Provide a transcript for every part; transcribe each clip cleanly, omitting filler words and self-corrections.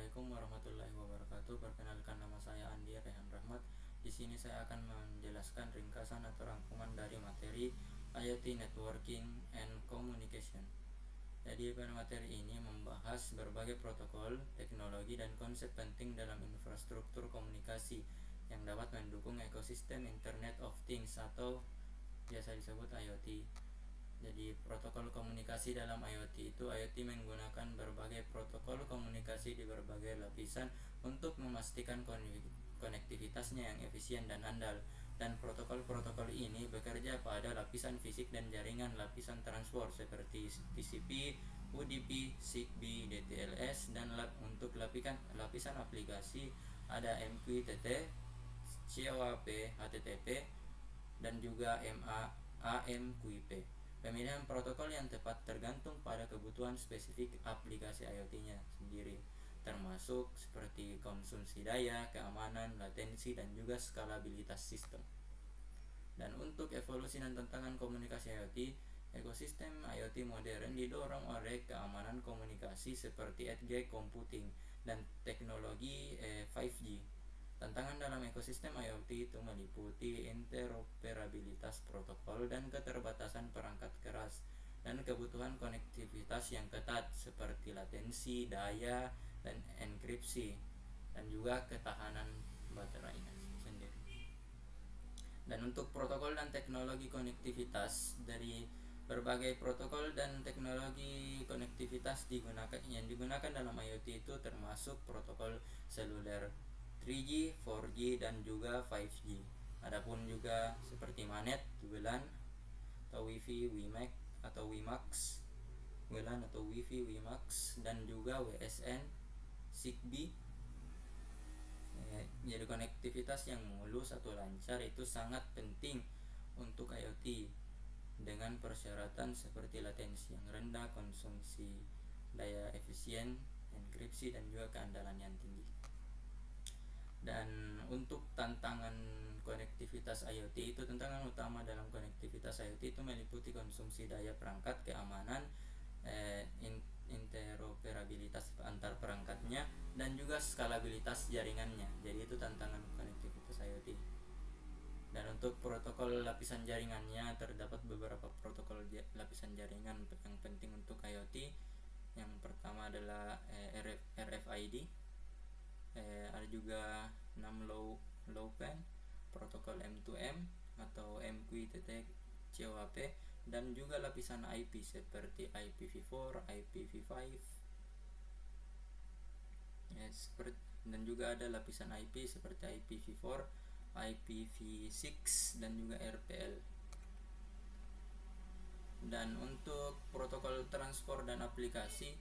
Assalamualaikum warahmatullahi wabarakatuh. Perkenalkan, nama saya Andi Rehan Rahmat. Di sini saya akan menjelaskan ringkasan atau rangkuman dari materi IoT Networking and Communication. Jadi pada materi ini membahas berbagai protokol, teknologi, dan konsep penting dalam infrastruktur komunikasi yang dapat mendukung ekosistem Internet of Things atau biasa disebut IoT. Jadi protokol komunikasi dalam IoT itu, IoT menggunakan berbagai protokol komunikasi di berbagai lapisan untuk memastikan konektivitasnya yang efisien dan andal. Dan protokol-protokol ini bekerja pada lapisan fisik dan jaringan lapisan transport seperti TCP, UDP, ZigBee, DTLS, dan untuk lapisan aplikasi ada MQTT, COAP, HTTP, dan juga AMQP. Pemilihan protokol yang tepat tergantung pada kebutuhan spesifik aplikasi IoT-nya sendiri, termasuk seperti konsumsi daya, keamanan, latensi, dan juga skalabilitas sistem. Dan untuk evolusi dan tantangan komunikasi IoT, ekosistem IoT modern didorong oleh keamanan komunikasi seperti edge computing dan teknologi 5G. Tantangan dalam ekosistem IoT itu meliputi interoperabilitas protokol dan keterbatasan perangkat keras, dan kebutuhan konektivitas yang ketat seperti latensi, daya, dan enkripsi, dan juga ketahanan baterainya sendiri. Dan untuk protokol dan teknologi konektivitas, dari berbagai protokol dan teknologi konektivitas yang digunakan dalam IoT itu termasuk protokol seluler 3G, 4G, dan juga 5G. Adapun juga seperti MANET, WLAN atau Wi-Fi, WiMAX, WLAN atau Wi-Fi, WiMAX, dan juga WSN, ZigBee. Jadi konektivitas yang mulus atau lancar itu sangat penting untuk IoT dengan persyaratan seperti latensi yang rendah, konsumsi daya efisien, enkripsi, dan juga keandalan yang tinggi. Dan untuk tantangan konektivitas IoT itu, tantangan utama dalam konektivitas IoT itu meliputi konsumsi daya perangkat, keamanan, interoperabilitas antar perangkatnya, dan juga skalabilitas jaringannya. Jadi itu tantangan konektivitas IoT. Dan untuk protokol lapisan jaringannya, terdapat beberapa protokol lapisan jaringan yang penting untuk IoT. Yang pertama adalah RFID, ada juga 6 low PAN, protokol M2M atau MQTT, COAP, dan juga lapisan IP seperti IPv4, IPv5, dan juga ada lapisan IP seperti IPv4, IPv6, dan juga RPL. Dan untuk protokol transport dan aplikasi,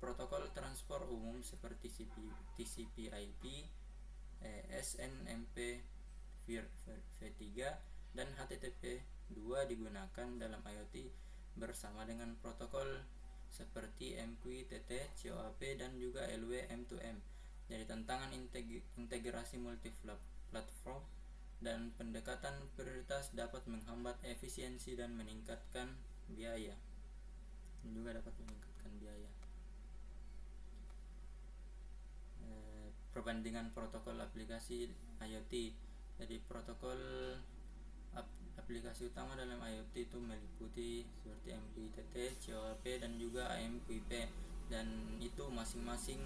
protokol transport umum seperti TCP/IP, SNMP v3, dan HTTP2 digunakan dalam IoT bersama dengan protokol seperti MQTT, COAP, dan juga LWM2M. Jadi tantangan integrasi multi-platform dan pendekatan prioritas dapat menghambat efisiensi dan meningkatkan biaya. Perbandingan protokol aplikasi IoT. Jadi protokol aplikasi utama dalam IoT itu meliputi seperti MQTT, COAP, dan juga AMQP, dan itu masing-masing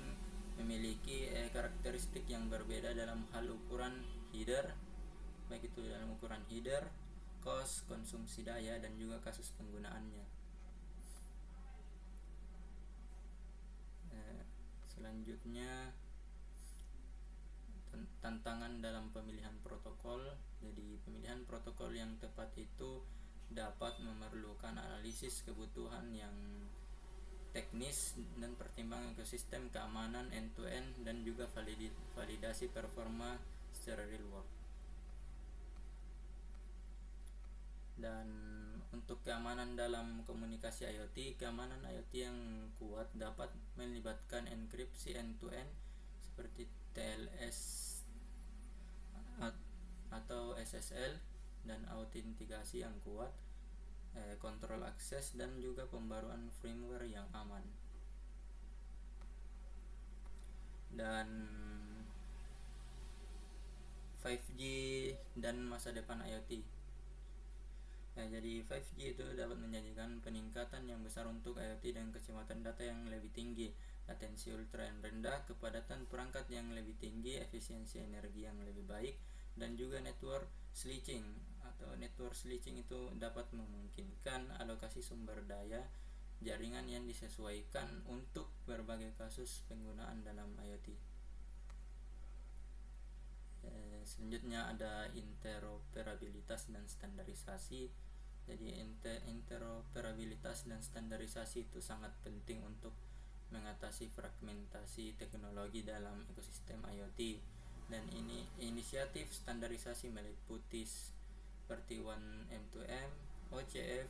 memiliki karakteristik yang berbeda dalam hal ukuran header, baik itu dalam ukuran header, cost, konsumsi daya, dan juga kasus penggunaannya. Selanjutnya, tantangan dalam pemilihan protokol. Jadi pemilihan protokol yang tepat itu dapat memerlukan analisis kebutuhan yang teknis dan pertimbangan ekosistem, keamanan end-to-end, dan juga validasi performa secara real world. Dan untuk keamanan dalam komunikasi IoT, keamanan IoT yang kuat dapat melibatkan enkripsi end-to-end seperti TLS atau SSL, dan autentikasi yang kuat, kontrol akses, dan juga pembaruan firmware yang aman. dan 5G dan masa depan IoT. Nah, jadi 5G itu dapat menjanjikan peningkatan yang besar untuk IoT dan kecepatan data yang lebih tinggi, latensi ultra yang rendah, kepadatan perangkat yang lebih tinggi, efisiensi energi yang lebih baik, dan juga network switching. Atau network switching itu dapat memungkinkan alokasi sumber daya jaringan yang disesuaikan untuk berbagai kasus penggunaan dalam IoT. Selanjutnya ada interoperabilitas dan standarisasi. Jadi interoperabilitas dan standarisasi itu sangat penting untuk mengatasi fragmentasi teknologi dalam ekosistem IoT. Dan ini inisiatif standarisasi meliputi seperti 1M2M, OCF,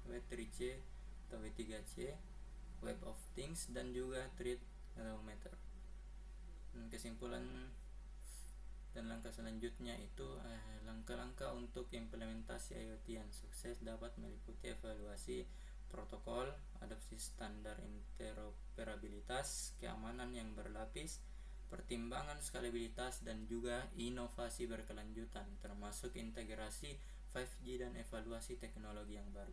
W3C atau W3C, Web of Things, dan juga Thread Meter. Kesimpulan dan langkah selanjutnya itu langkah-langkah untuk implementasi IoT yang sukses dapat meliputi evaluasi protokol, adopsi standar interoperabilitas, keamanan yang berlapis, pertimbangan skalabilitas, dan juga inovasi berkelanjutan termasuk integrasi 5G dan evaluasi teknologi yang baru.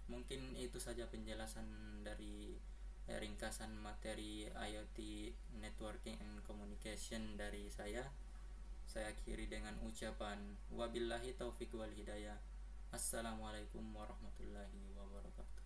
Mungkin itu saja penjelasan dari ringkasan materi IoT Networking and Communication dari saya. Saya akhiri dengan ucapan wabillahi taufiq wal hidayah. Assalamualaikum warahmatullahi wabarakatuh.